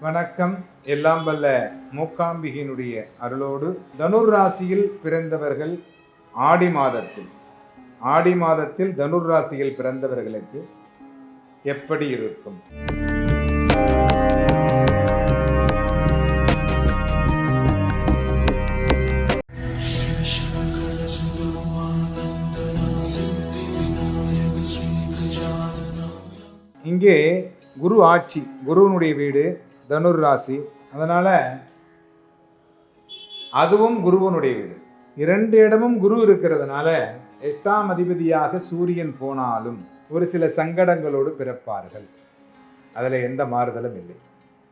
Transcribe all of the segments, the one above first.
வணக்கம். எல்லாம் வல்ல மூகாம்பிகையினுடைய அருளோடு தனுர் ராசியில் பிறந்தவர்கள் ஆடி மாதத்தில் தனுர் ராசியில் பிறந்தவர்களுக்கு எப்படி இருக்கும்? இங்கே குரு ஆட்சி, குருவனுடைய வீடு தனுர் ராசி, அதனால அதுவும் குருவனுடைய வீடு. இரண்டு இடமும் குரு இருக்கிறதுனால 8ஆம் அதிபதியாக சூரியன் போனாலும் ஒரு சில சங்கடங்களோடு பிறப்பார்கள். அதில் எந்த மாறுதலும் இல்லை.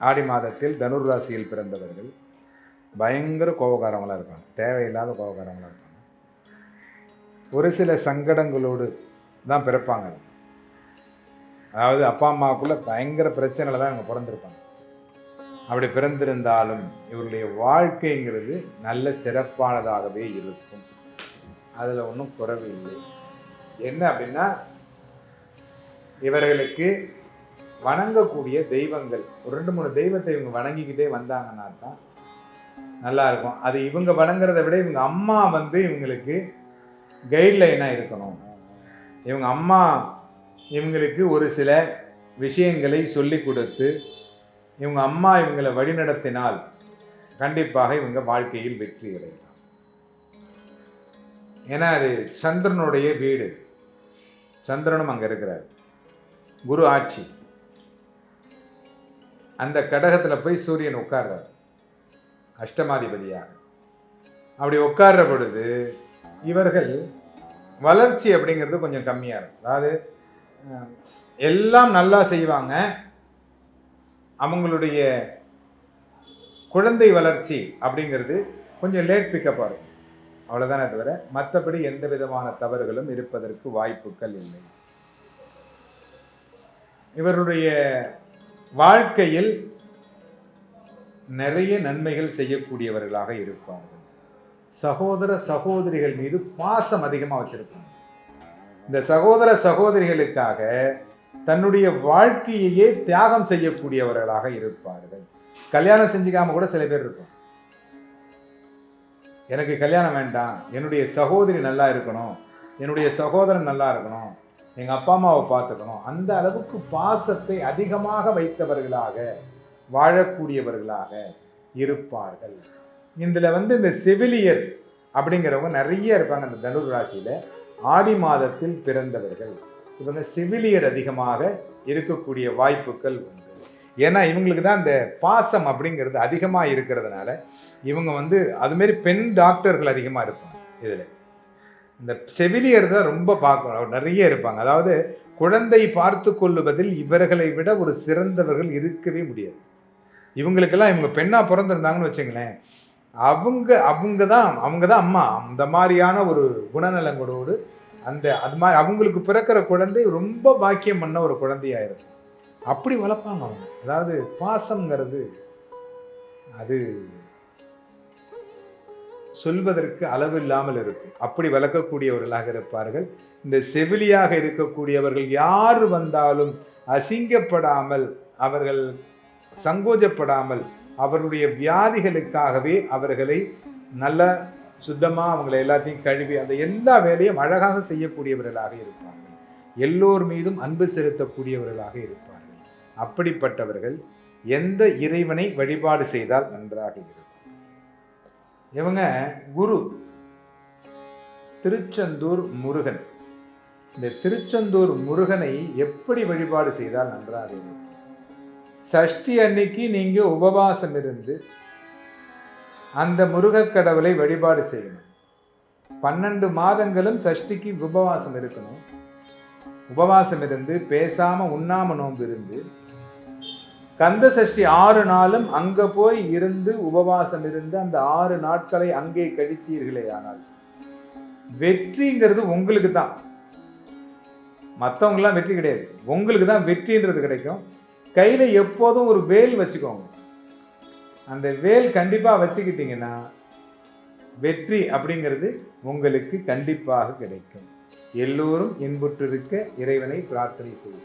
ஆடி மாதத்தில் தனுர் ராசியில் பிறந்தவர்கள் பயங்கர கோபக்காரங்களாக இருப்பாங்க, தேவையில்லாத கோபக்காரங்களாக இருப்பாங்க. ஒரு சில சங்கடங்களோடு தான் பிறப்பாங்க. அதாவது அப்பா அம்மாவுக்குள்ள பயங்கர பிரச்சனையில் தான் இவங்க பிறந்திருப்பாங்க. அப்படி பிறந்திருந்தாலும் இவருடைய வாழ்க்கைங்கிறது நல்ல சிறப்பானதாகவே இருக்கும். அதில் ஒன்றும் குறைவு இல்லை. என்ன அப்படின்னா, இவர்களுக்கு வணங்கக்கூடிய தெய்வங்கள் ஒரு 2-3 தெய்வத்தை இவங்க வணங்கிக்கிட்டே வந்தாங்கன்னா தான் நல்லா இருக்கும். அது இவங்க வணங்குறதை விட இவங்க அம்மா இவங்களுக்கு கைட்லைனாக இருக்கணும். இவங்க அம்மா இவங்களுக்கு ஒரு சில விஷயங்களை சொல்லி கொடுத்து இவங்க அம்மா இவங்களை வழிநடத்தினால் கண்டிப்பாக இவங்க வாழ்க்கையில் வெற்றி அடையலாம். ஏன்னா அது சந்திரனுடைய வீடு, சந்திரனும் அங்கே இருக்கிறார். குரு ஆட்சி, அந்த கடகத்தில் போய் சூரியன் உட்கார்றார் அஷ்டமாதிபதியாக. அப்படி உட்கார்ற பொழுது இவர்கள் வளர்ச்சி அப்படிங்கிறது கொஞ்சம் கம்மியாக இருக்கும். அதாவது எல்லாம் நல்லா செய்வாங்க, அவங்களுடைய குழந்தை வளர்ச்சி அப்படிங்கிறது கொஞ்சம் லேட் பிக்கப்பாக இருக்கும். அவ்வளோதானே தவிர மற்றபடி எந்த விதமான தவறுகளும் இருப்பதற்கு வாய்ப்புகள் இல்லை. இவருடைய வாழ்க்கையில் நிறைய நன்மைகள் செய்யக்கூடியவர்களாக இருப்பார்கள். சகோதர சகோதரிகள் மீது பாசம் அதிகமாக வச்சிருப்பாங்க. இந்த சகோதர சகோதரிகளுக்காக தன்னுடைய வாழ்க்கையையே தியாகம் செய்யக்கூடியவர்களாக இருப்பார்கள். கல்யாணம் செஞ்சுக்காம கூட சில பேர் இருக்கும். எனக்கு கல்யாணம் வேண்டாம், என்னுடைய சகோதரி நல்லா இருக்கணும், என்னுடைய சகோதரன் நல்லா இருக்கணும், எங்க அப்பா அம்மாவை பார்த்துக்கணும், அந்த அளவுக்கு பாசத்தை அதிகமாக வைத்தவர்களாக வாழக்கூடியவர்களாக இருப்பார்கள். இதுல இந்த செவிலியர் அப்படிங்கிறவங்க நிறைய இருப்பாங்க. அந்த தனுர் ராசியில ஆடி மாதத்தில் பிறந்தவர்கள் இவங்க செவிலியர் அதிகமாக இருக்கக்கூடிய வாய்ப்புகள் உண்டு. ஏன்னா இவங்களுக்கு தான் இந்த பாசம் அப்படிங்கிறது அதிகமாக இருக்கிறதுனால இவங்க அதுமாரி பெண் டாக்டர்கள் அதிகமாக இருப்பாங்க. இதில் இந்த செவிலியர் தான் ரொம்ப பார்க்கணும், நிறைய இருப்பாங்க. அதாவது குழந்தை பார்த்து கொள்ளுவதில் இவர்களை விட ஒரு சிறந்தவர்கள் இருக்கவே முடியாது. இவங்களுக்கெல்லாம் இவங்க பெண்ணாக பிறந்திருந்தாங்கன்னு வச்சுங்களேன், அவங்க தான் அம்மா. அந்த மாதிரியான ஒரு குணநலங்களோடு அது மாதிரி அவங்களுக்கு பிறக்கிற குழந்தை ரொம்ப பாக்கியம் பண்ண ஒரு குழந்தையாயிருக்கும். அப்படி வளர்ப்பாங்க அவங்க. அதாவது பாசம்ங்கிறது அது சொல்வதற்கு அளவு இல்லாமல் இருக்கும். அப்படி வளர்க்கக்கூடியவர்களாக இருப்பார்கள். இந்த செவிலியாக இருக்கக்கூடியவர்கள் யார் வந்தாலும் அசிங்கப்படாமல், அவர்கள் சங்கோஜப்படாமல், அவருடைய வியாதிகளுக்காகவே அவர்களை நல்ல சுத்தமாக அவங்களை எல்லாத்தையும் கழுவி அந்த எல்லா வேலையும் அழகாக செய்யக்கூடியவர்களாக இருப்பார்கள். எல்லோர் மீதும் அன்பு செலுத்தக்கூடியவர்களாக இருப்பார்கள். அப்படிப்பட்டவர்கள் எந்த இறைவனை வழிபாடு செய்தால் நன்றாக இருக்கும்? இவங்க குரு திருச்செந்தூர் முருகன். இந்த திருச்செந்தூர் முருகனை எப்படி வழிபாடு செய்தால் நன்றாக இருக்கும்? சஷ்டி அன்னைக்கு நீங்க உபவாசம் இருந்து அந்த முருகக்கடவுளை வழிபாடு செய்யணும். 12 மாதங்களும் சஷ்டிக்கு உபவாசம் இருக்கணும். உபவாசம் இருந்து பேசாம உண்ணாம நோன்பு இருந்து கந்த சஷ்டி 6 நாளும் அங்க போய் இருந்து உபவாசம் இருந்து அந்த 6 நாட்களை அங்கே கழித்தீர்களே ஆனால் வெற்றிங்கிறது உங்களுக்கு தான். மற்றவங்களாம் வெற்றி கிடையாது, உங்களுக்கு தான் வெற்றின்றது கிடைக்கும். கையில எப்போதும் ஒரு வேல் வச்சுக்கோங்க. அந்த வேல் கண்டிப்பா வச்சுக்கிட்டீங்கன்னா வெற்றி அப்படிங்கிறது உங்களுக்கு கண்டிப்பாக கிடைக்கும். எல்லோரும் இன்புற்றிருக்க இறைவனை பிரார்த்தனை செய்வோம்.